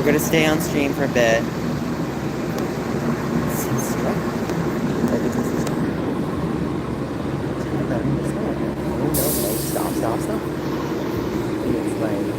We're gonna stay on stream for a bit. Stop. It's like...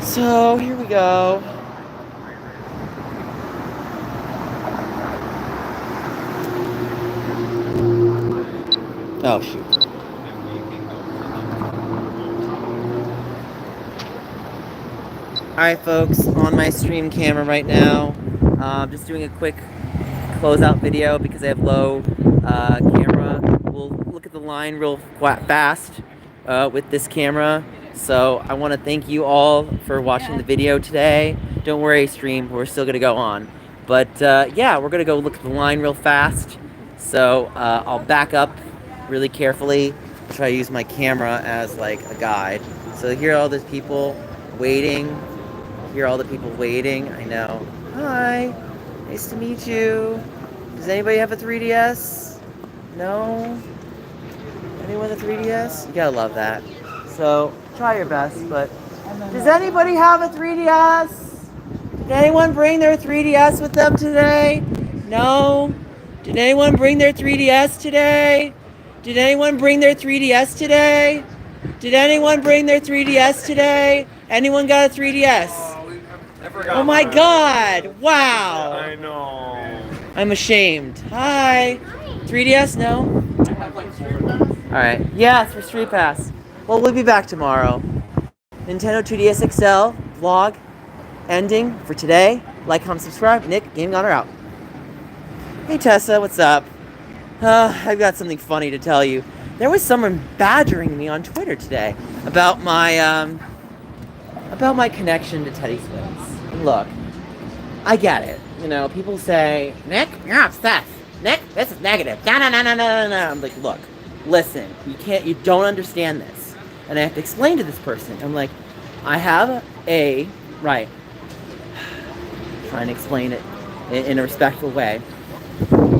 So, here we go. Oh, shoot. Alright, folks, on my stream camera right now. Just doing a quick closeout video because I have low camera. We'll look at the line real fast with this camera. So I want to thank you all for watching the video today. Don't worry, stream, we're still going to go on. But yeah, we're going to go look at the line real fast. So I'll back up really carefully. Try to use my camera as like a guide. So here are all these people waiting. Here are all the people waiting. I know. Hi. Nice to meet you. Does anybody have a 3DS? No? Anyone with a 3DS? You gotta love that. So, try your best, but... Does anybody have a 3DS? Did anyone bring their 3DS with them today? No? Did anyone bring their 3DS today? Did anyone bring their 3DS today? Did anyone bring their 3DS today? Anyone got a 3DS? Oh my god! Wow! I know. I'm ashamed. Hi! 3DS? No? Alright. Yeah, it's for StreetPass. Well, we'll be back tomorrow. Nintendo 2DS XL vlog ending for today. Like, comment, subscribe. Nick, Gaming Honor out. Hey Tessa, what's up? I've got something funny to tell you. There was someone badgering me on Twitter today about my connection to Teddy Swims. And look, I get it. You know, people say, Nick, you're obsessed. Nick, this is negative. No. I'm like, look, listen, you don't understand this. And I have to explain to this person. I'm like, I have right. Trying to explain it in a respectful way.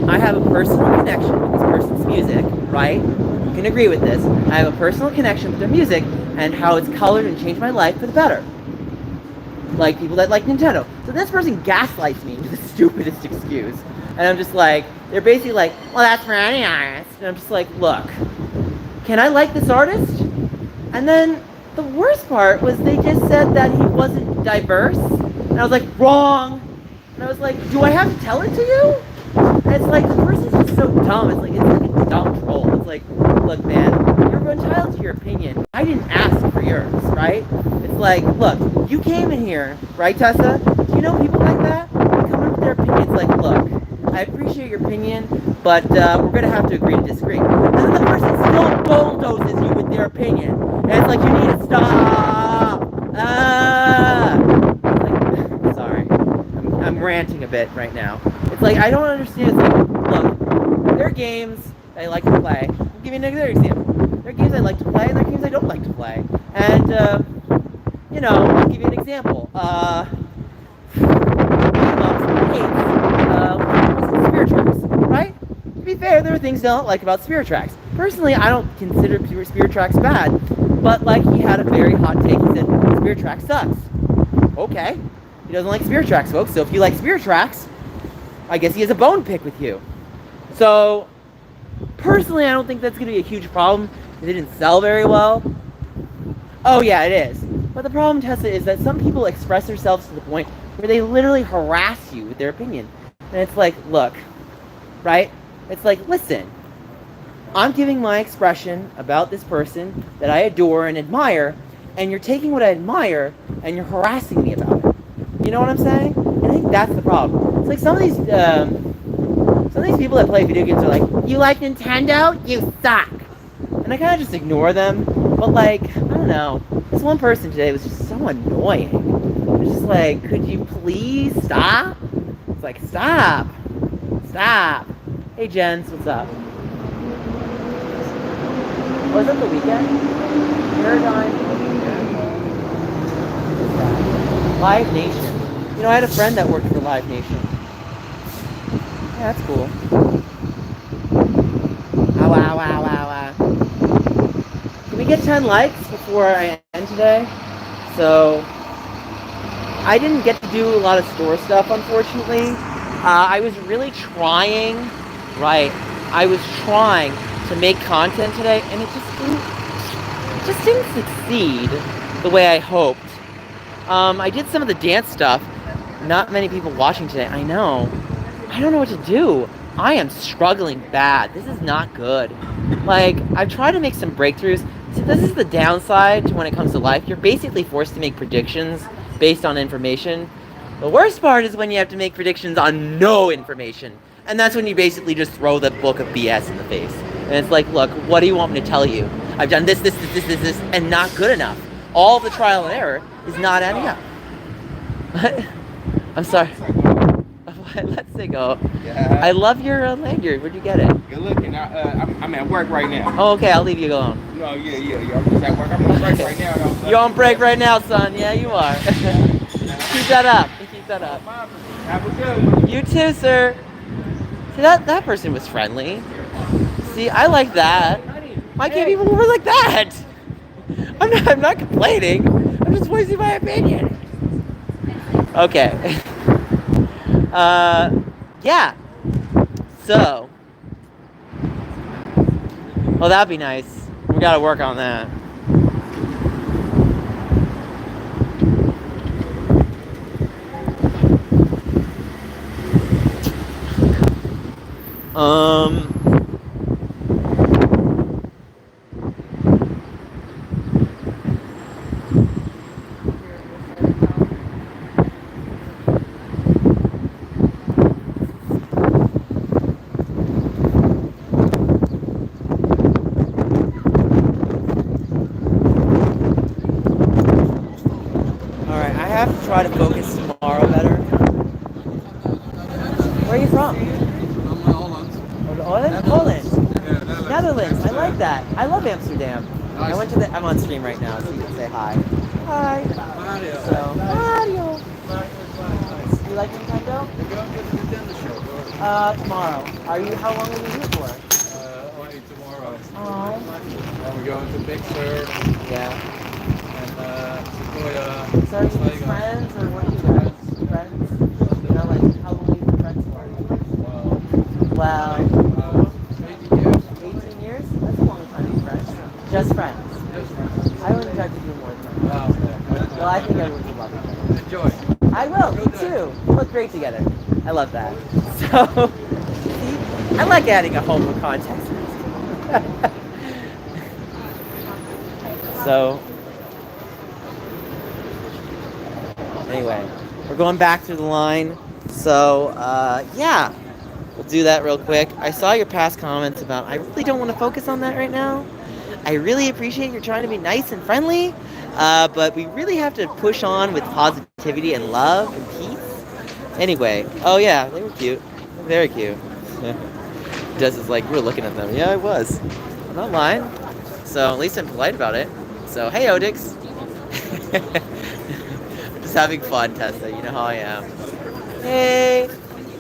I have a personal connection with this person's music, right? You can agree with this. I have a personal connection with their music and how it's colored and changed my life for the better. Like people that like Nintendo. So this person gaslights me into the stupidest excuse. And I'm just like, they're basically like, well, that's for any artist. And I'm just like, look, can I like this artist? And then the worst part was they just said that he wasn't diverse. And I was like, wrong. And I was like, do I have to tell it to you? And it's like, the person's just so dumb. It's like a dumb troll. It's like, look, man, you're entitled to your opinion. I didn't ask for yours, right? It's like, look, you came in here, right, Tessa? Do you know people like that? They come in with their opinions like, look, I appreciate your opinion, but we're going to have to agree to disagree. And then the person still bulldozes you with their opinion. And it's like, you need to stop. Like, sorry. I'm ranting a bit right now. It's like, I don't understand. It's like, look, there are games I like to play. I'll give you another example. There are games I like to play, and there are games I don't like to play. And, you know, I'll give you an example. Spirit Tracks, right? To be fair, there are things I don't like about Spirit Tracks. Personally, I don't consider pure Spirit Tracks bad, but, like, he had a very hot take. He said, Spirit Tracks sucks. Okay. He doesn't like Spirit Tracks, folks, so if you like Spirit Tracks, I guess he has a bone to pick with you. So, personally, I don't think that's going to be a huge problem. It didn't sell very well. Oh, yeah, it is. But the problem, Tessa, is that some people express themselves to the point where they literally harass you with their opinion. And it's like, look, right? It's like, listen, I'm giving my expression about this person that I adore and admire, and you're taking what I admire and you're harassing me about it. You know what I'm saying? And I think that's the problem. It's like some of these people that play video games are like, you like Nintendo? You suck. And I kind of just ignore them. But like, I don't know. This one person today was just so annoying. It was just like, could you please stop? It's like, stop. Stop. Hey, Jens, what's up? Was it the weekend? Paradigm. Live Nation. You know, I had a friend that worked for Live Nation. Yeah, that's cool. Ow, ow, ow, ow, ow. Can we get 10 likes before I end today? So, I didn't get to do a lot of store stuff, unfortunately. I was really trying, I was trying to make content today, and it just didn't succeed the way I hoped. I did some of the dance stuff. Not many people watching today. I know. I don't know what to do. I am struggling bad. This is not good. Like, I've tried to make some breakthroughs. See, this is the downside to when it comes to life. You're basically forced to make predictions based on information. The worst part is when you have to make predictions on no information. And that's when you basically just throw the book of BS in the face. And it's like, look, what do you want me to tell you? I've done this, and not good enough. All the trial and error is not adding up. I'm sorry. Let's say go. Yeah. I love your lanyard. Where'd you get it? Good looking. I'm at work right now. Oh, okay. I'll leave you alone. No, yeah. I'm just at work. I'm on break right now, though. You're on break right now, son. Yeah, you are. Keep that up. Keep that up. Have a good one. You too, sir. See, that person was friendly. See, I like that. Why can't people be like that? I'm not complaining. I'm just voicing my opinion. Okay. Yeah. So. Well, that'd be nice. We gotta work on that. Try to focus tomorrow better. Where are you from? I'm Holland. Holland? Yeah, Netherlands. I like that. I love Amsterdam. Nice. I'm on stream right now, so you can say hi. Hi. Mario. So, Mario. You like Nintendo? We're going to the Nintendo show. Tomorrow. How long are you here for? Only tomorrow. Oh. And we're going to Big Sur. Yeah. And Sequoia. So are you friends, or what are you guys? Friends? You know, like, how long have you been friends for? Wow. 18 years. 18 years? That's a long time to be friends. Just friends. I would have tried to do more than that. Wow. Well, I think everyone would love each other. Enjoy. I will, me too. We look great together. I love that. So, see, I like adding a homo context. So, anyway, we're going back through the line. So, yeah, we'll do that real quick. I saw your past comments about, I really don't want to focus on that right now. I really appreciate you're trying to be nice and friendly, but we really have to push on with positivity and love and peace. Anyway, oh yeah, they were cute. Very cute. Jess is like, you were looking at them. Yeah, I was. I'm not lying. So at least I'm polite about it. So, hey, Odix. Just having fun, Tessa. You know how I am. Hey.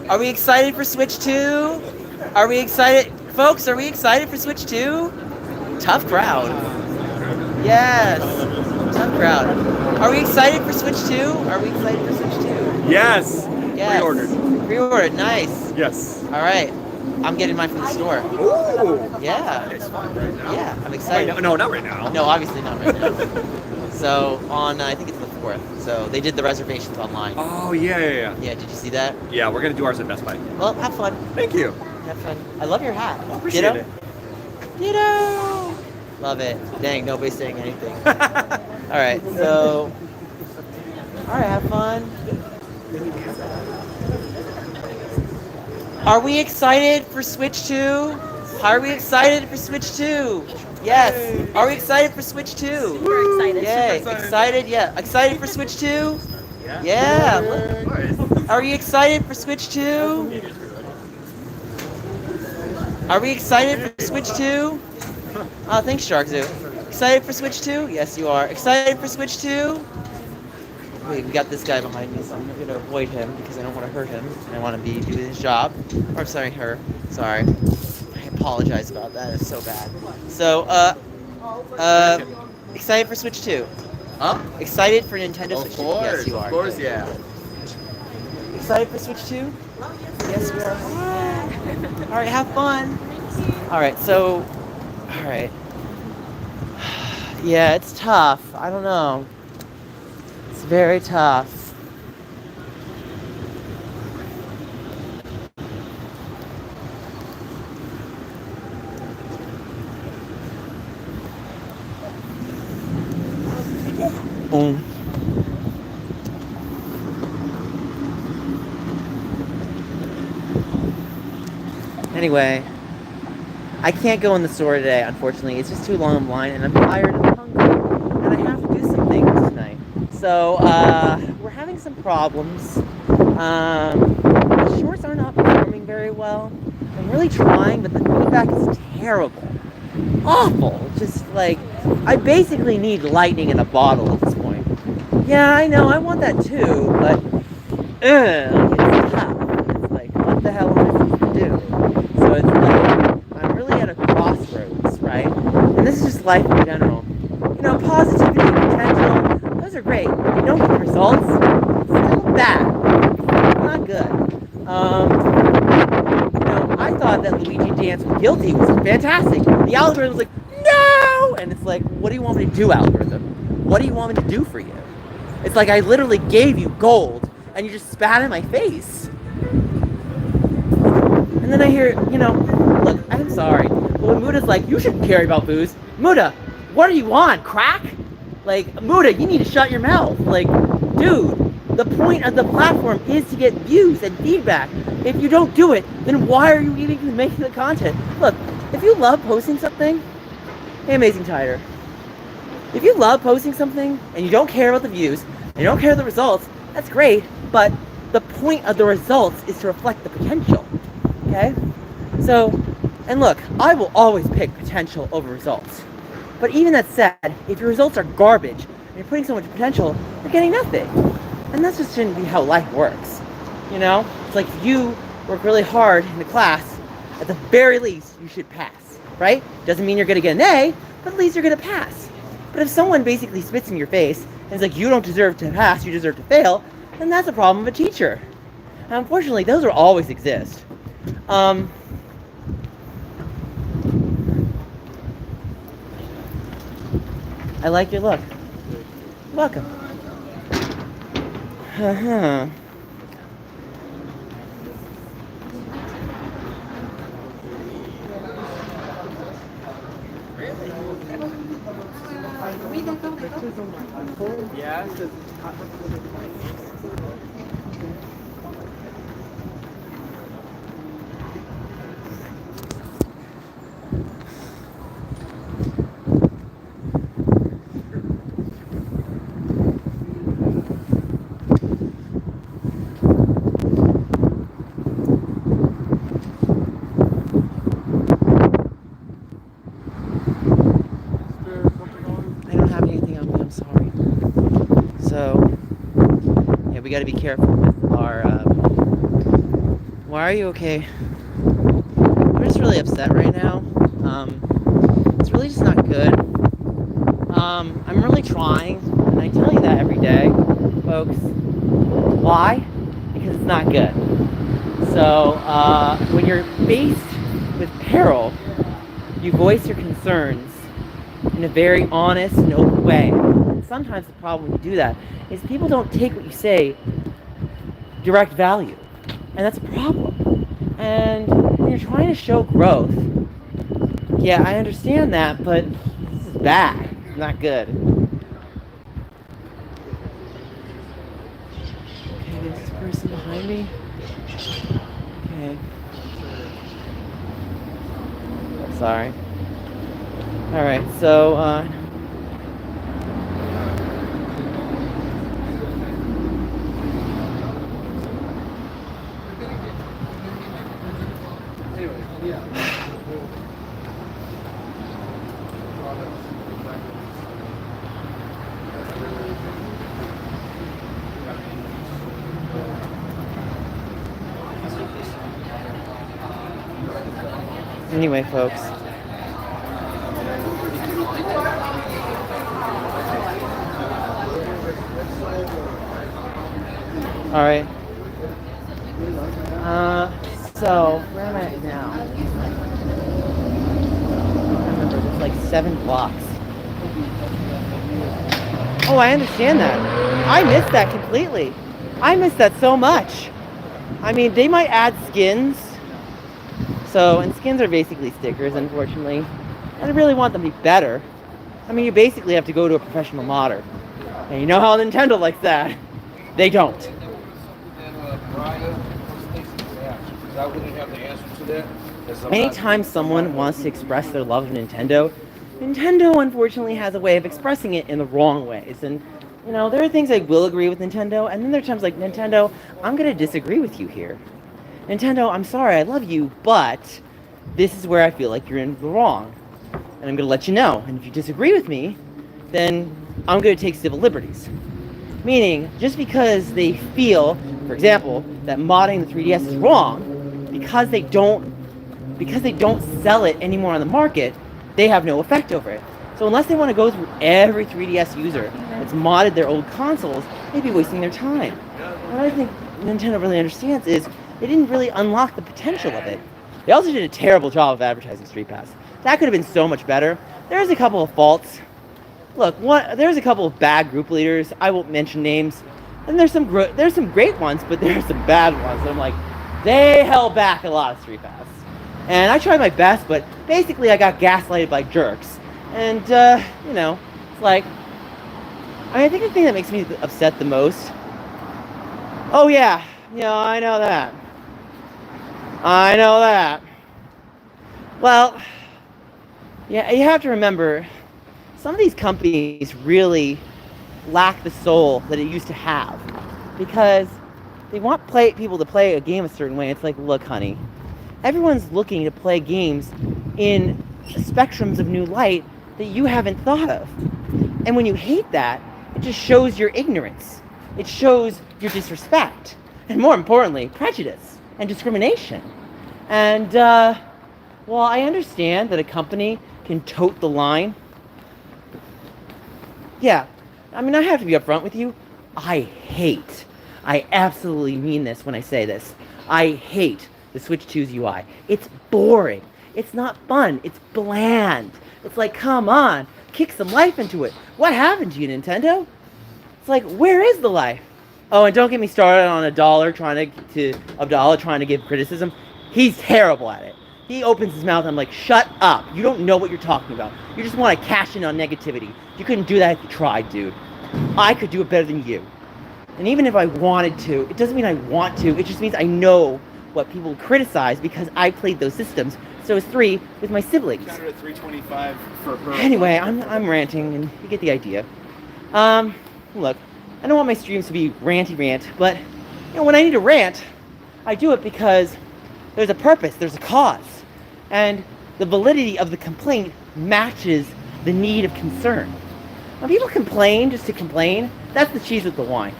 Are we excited for Switch 2? Are we excited? Folks, are we excited for Switch 2? Tough crowd. Yes. Tough crowd. Are we excited for Switch 2? Are we excited for Switch 2? Yes. Yes. Pre-ordered. Pre-ordered. Nice. Yes. All right. I'm getting mine from the store. Ooh. Yeah. It's fun right now. Yeah, I'm excited. Wait, no, not right now. No, obviously not right now. So on, I think it's the 4th. So they did the reservations online. Oh, yeah. Yeah, did you see that? Yeah, we're going to do ours at Best Buy. Well, have fun. Thank you. Have fun. I love your hat. Appreciate Ditto? it. Ditto! Love it. Dang, nobody's saying anything. All right, so Alright, have fun. Are we excited for Switch 2? Are we excited for Switch 2? Yes. Are we excited for Switch 2? Super excited. Yay. Excited? Yeah. Excited for Switch 2? Yeah. Are you excited for Switch 2? Are we excited for Switch 2? Oh, thanks, Shark Zoo. Excited for Switch 2? Yes, you are. Excited for Switch 2? Wait, we got this guy behind me, so I'm going to avoid him because I don't want to hurt him. I want to be doing his job. Or, I'm sorry, her. Sorry. I apologize about that. It's so bad. So, excited for Switch 2? Huh? Excited for Nintendo Switch 2? Yes, you are. Of course, yeah. Excited for Switch 2? Yes, we are. Alright, have fun. Alright, so... Alright. Yeah, it's tough. I don't know. It's very tough. Anyway, I can't go in the store today, unfortunately. It's just too long of a line, and I'm tired and hungry, and I have to do some things tonight. So, we're having some problems. The shorts are not performing very well. I'm really trying, but the feedback is terrible. Awful. Just like, I basically need lightning in a bottle at this point. Yeah, I know, I want that too, but, it's tough. It's like, what the hell am I supposed to do? So it's like, I'm really at a crossroads, right? And this is just life in general. You know, positivity, potential, those are great. You don't get the results, it's still bad. Not good. You know, I thought that Luigi Dance with Guilty was fantastic. The algorithm was like, no! And it's like, what do you want me to do, algorithm? What do you want me to do for you? It's like I literally gave you gold, and you just spat in my face. And then I hear, you know, look, I'm sorry, but when Muda's like, you shouldn't care about booze. Muda, what do you want, crack? Like, Muda, you need to shut your mouth. Like, dude, the point of the platform is to get views and feedback. If you don't do it, then why are you even making the content? Look, if you love posting something, hey, Amazing Tiger, if you love posting something and you don't care about the views, and you don't care about the results, that's great, but the point of the results is to reflect the potential, okay? So, and look, I will always pick potential over results. But even that said, if your results are garbage, and you're putting so much potential, you're getting nothing. And that just shouldn't be how life works, you know? It's like if you work really hard in the class, at the very least, you should pass, right? Doesn't mean you're gonna get an A, but at least you're gonna pass. But if someone basically spits in your face, and it's like, you don't deserve to pass, you deserve to fail, then that's a problem of a teacher. And unfortunately, those will always exist. I like your look. Welcome. Uh-huh. Yeah, I don't have anything on me, I'm sorry. So, yeah, we gotta be careful with our, why are you okay? I'm just really upset right now. It's really just not good. I'm really trying, and I tell you that every day, folks. Why? Because it's not good. So, when you're faced with peril, you voice your concerns in a very honest and open way. And sometimes the problem when you do that is people don't take what you say direct value. And that's a problem. And when you're trying to show growth, yeah, I understand that, but this is bad. It's not good. person behind me? Okay. Sorry. Alright, so, anyway, folks. Alright. So, where am I at now? I remember, there's like 7 blocks. Oh, I understand that. I missed that completely. I missed that so much. I mean, they might add skins. So, and skins are basically stickers, unfortunately. And I really want them to be better. I mean, you basically have to go to a professional modder. And you know how Nintendo likes that. They don't. I wouldn't have the answer to that. Anytime someone wants to express their love of Nintendo, Nintendo unfortunately has a way of expressing it in the wrong ways. And, you know, there are things I will agree with Nintendo, and then there are times like, Nintendo, I'm going to disagree with you here. Nintendo, I'm sorry, I love you, but this is where I feel like you're in the wrong. And I'm going to let you know. And if you disagree with me, then I'm going to take civil liberties. Meaning, just because they feel, for example, that modding the 3DS is wrong, because they don't sell it anymore on the market, they have no effect over it. So unless they want to go through every 3DS user that's modded their old consoles, they'd be wasting their time. What I think Nintendo really understands is they didn't really unlock the potential of it. They also did a terrible job of advertising StreetPass. That could have been so much better. There's a couple of faults. Look, there's a couple of bad group leaders. I won't mention names. And there's some great ones, but there's some bad ones. And I'm like, they held back a lot of StreetPass. And I tried my best, but basically I got gaslighted by jerks. And, you know, it's like, I think the thing that makes me upset the most, oh yeah, you know, I know that. Well, yeah, you have to remember, some of these companies really lack the soul that it used to have. Because they want people to play a game a certain way. It's like, look, honey, everyone's looking to play games in spectrums of new light that you haven't thought of. And when you hate that, it just shows your ignorance. It shows your disrespect. And more importantly, prejudice and discrimination. And, well, I understand that a company can tote the line. Yeah, I mean, I have to be upfront with you. I absolutely mean this when I say this. I hate the Switch 2's UI. It's boring. It's not fun. It's bland. It's like, come on, kick some life into it. What happened to you, Nintendo? It's like, where is the life? Oh, and don't get me started on Abdallah trying to give criticism. He's terrible at it. He opens his mouth and I'm like, shut up. You don't know what you're talking about. You just want to cash in on negativity. You couldn't do that if you tried, dude. I could do it better than you. And even if I wanted to, it doesn't mean I want to. It just means I know what people criticize because I played those systems. So it's 3 with my siblings. Got it at 325 for her. Anyway, I'm ranting, and you get the idea. Look, I don't want my streams to be ranty rant, but you know, when I need to rant, I do it because there's a purpose, there's a cause, and the validity of the complaint matches the need of concern. When people complain just to complain, that's the cheese with the wine.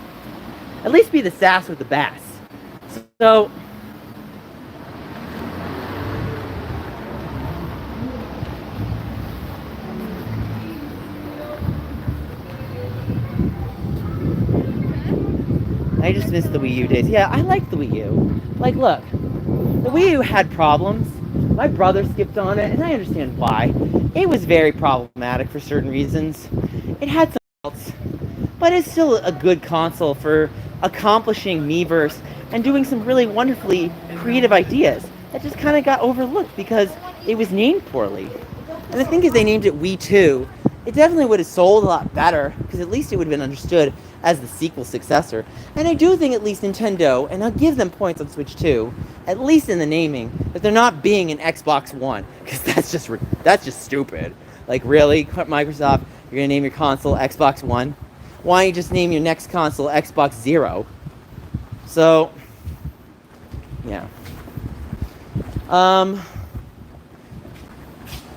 At least be the sass with the bass. So, I just miss the Wii U days. Yeah, I like the Wii U. Like, look, the Wii U had problems. My brother skipped on it, and I understand why. It was very problematic for certain reasons. It had some faults, but it's still a good console for accomplishing Miiverse and doing some really wonderfully creative ideas that just kind of got overlooked because it was named poorly. And the thing is, they named it Wii 2, it definitely would have sold a lot better, because at least it would have been understood as the sequel successor. And I do think at least Nintendo, and I'll give them points on Switch too, at least in the naming, that they're not being an Xbox One, because that's just stupid. Like, really, Microsoft, you're gonna name your console Xbox One? Why don't you just name your next console Xbox Zero? So, yeah.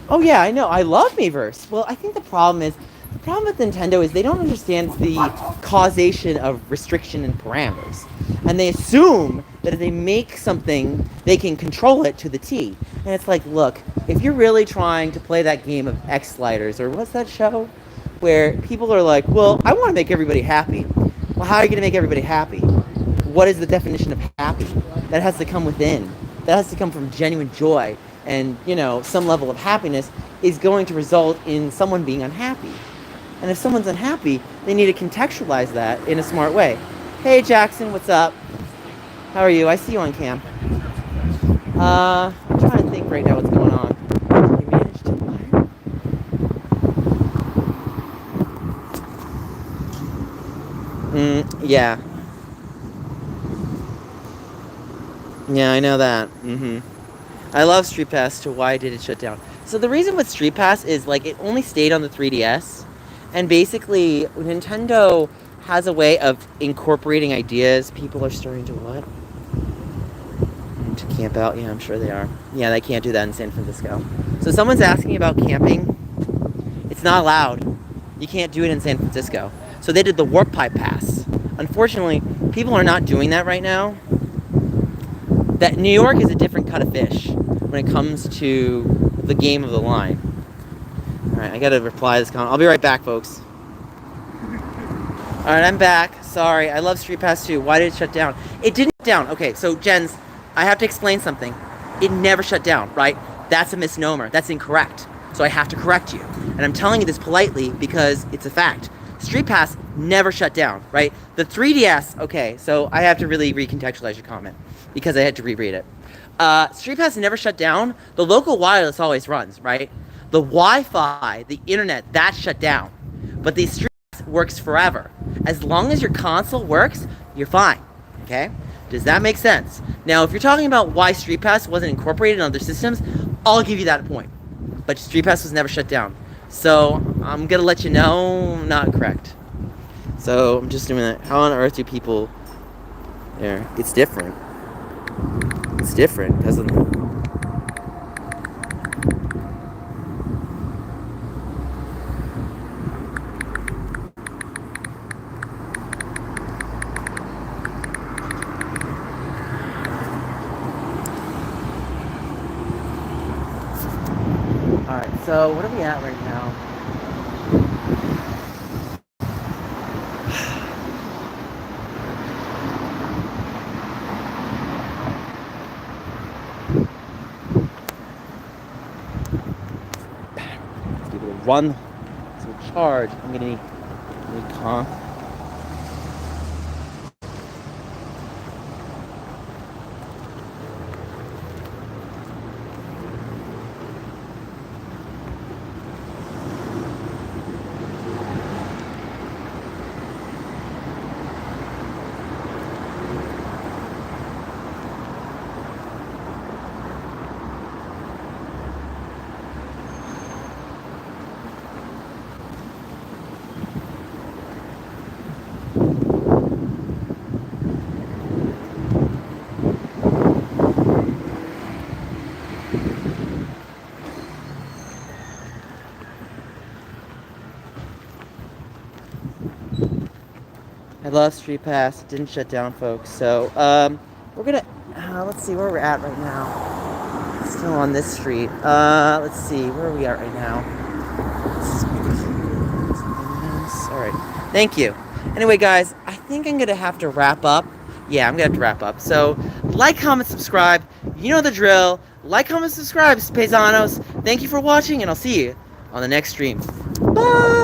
Oh yeah, I know. I love Miiverse. Well, I think the problem with Nintendo is they don't understand the causation of restriction and parameters. And they assume that if they make something, they can control it to the T. And it's like, look, if you're really trying to play that game of X Sliders, or what's that show? Where people are like, well, I want to make everybody happy. Well, how are you going to make everybody happy? What is the definition of happy? That has to come within. That has to come from genuine joy. And, you know, some level of happiness is going to result in someone being unhappy. And if someone's unhappy, they need to contextualize that in a smart way. Hey, Jackson, what's up? How are you? I see you on cam. I'm trying to think right now what's going on. You managed to what? Yeah. Yeah, I know that. I love StreetPass, so why did it shut down? So the reason with StreetPass is, like, it only stayed on the 3DS, and basically, Nintendo has a way of incorporating ideas. People are starting to what? To camp out? Yeah, I'm sure they are. Yeah, they can't do that in San Francisco. So someone's asking about camping. It's not allowed. You can't do it in San Francisco. So they did the Warp Pipe Pass. Unfortunately, people are not doing that right now. That New York is a different cut of fish when it comes to the game of the line. Alright, I gotta reply to this comment. I'll be right back, folks. Alright, I'm back. Sorry, I love StreetPass too. Why did it shut down? It didn't shut down. Okay, so Jens, I have to explain something. It never shut down, right? That's a misnomer. That's incorrect. So I have to correct you. And I'm telling you this politely because it's a fact. StreetPass never shut down, right? The 3DS, okay, so I have to really recontextualize your comment because I had to reread it. StreetPass never shut down. The local wireless always runs, right? The Wi-Fi, the internet, that shut down. But the StreetPass works forever. As long as your console works, you're fine, okay? Does that make sense? Now, if you're talking about why StreetPass wasn't incorporated in other systems, I'll give you that point. But StreetPass was never shut down. So, I'm gonna let you know, not correct. So, I'm just doing that. How on earth do people... There. It's different. It's different, because of... Alright, so what are we at right now? Let's give it a run. So charge. I'm gonna need comp. I love StreetPass. It didn't shut down, folks. So, we're gonna... let's see where we're at right now. Still on this street. Let's see. Where are we at right now? Alright. Thank you. Anyway, guys, I think I'm gonna have to wrap up. Yeah, I'm gonna have to wrap up. So, like, comment, subscribe. You know the drill. Like, comment, subscribe, Paisanos. Thank you for watching, and I'll see you on the next stream. Bye!